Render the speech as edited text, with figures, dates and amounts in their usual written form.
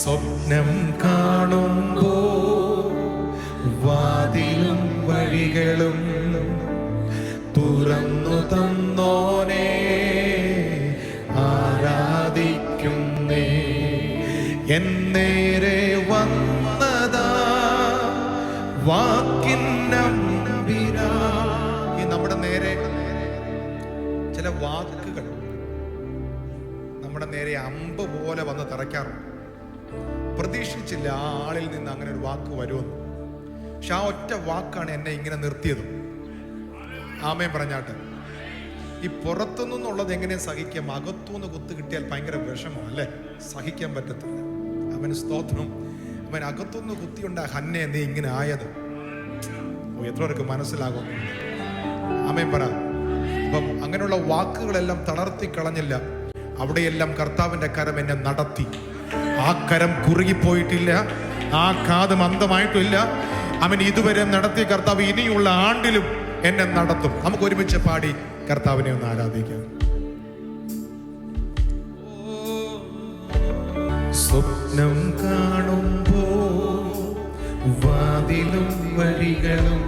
സ്വപ്നം കാണുമ്പോ വാതിലും വഴികളും തുറന്നു തന്നോനെ ആരാധിക്കുന്നേ. എന്നേരെ വന്നതാ വാക്കിന്നംബിരാ. ഈ നമ്മുടെ നേരെ ചില വാക്കുകൾ നമ്മുടെ നേരെ അമ്പ് പോലെ വന്ന് തറയ്ക്കാറുണ്ട്. പ്രതീക്ഷിച്ചില്ല ആ ആളിൽ നിന്ന് അങ്ങനെ ഒരു വാക്ക് വരുമെന്ന്. പക്ഷെ ആ ഒറ്റ വാക്കാണ് എന്നെ ഇങ്ങനെ നിർത്തിയത്. ആമേൻ പറഞ്ഞാട്ട്. ഈ പുറത്തുനിന്നുള്ളത് എങ്ങനെ സഹിക്കാം? അകത്തുനിന്ന് കുത്ത് കിട്ടിയാൽ ഭയങ്കര വിഷമം അല്ലേ? സഹിക്കാൻ പറ്റത്തില്ല. അവന് സ്തോത്രം. അവൻ അകത്തുനിന്ന് കുത്തിയുണ്ട ഹന്നെ നീ ഇങ്ങനെ ആയത്. എത്ര പേർക്ക് മനസ്സിലാകും? ആമേൻ പറ. അപ്പം അങ്ങനെയുള്ള വാക്കുകളെല്ലാം തളർത്തി കളഞ്ഞില്ല. അവിടെയെല്ലാം കർത്താവിന്റെ കരം എന്നെ നടത്തി. ആ കരം കുറുകിപ്പോയിട്ടില്ല, ആ കാത് മന്ദമായിട്ടില്ല. അവൻ ഇതുവരെ നടത്തിയ കർത്താവ് ഇനിയുള്ള ആണ്ടിലും എന്നെ നടത്തും. നമുക്ക് ഒരുമിച്ച് പാടി കർത്താവിനെ ഒന്ന് ആരാധിക്കാം. സ്വപ്നം കാണുമ്പോ വാതിലും വഴികളും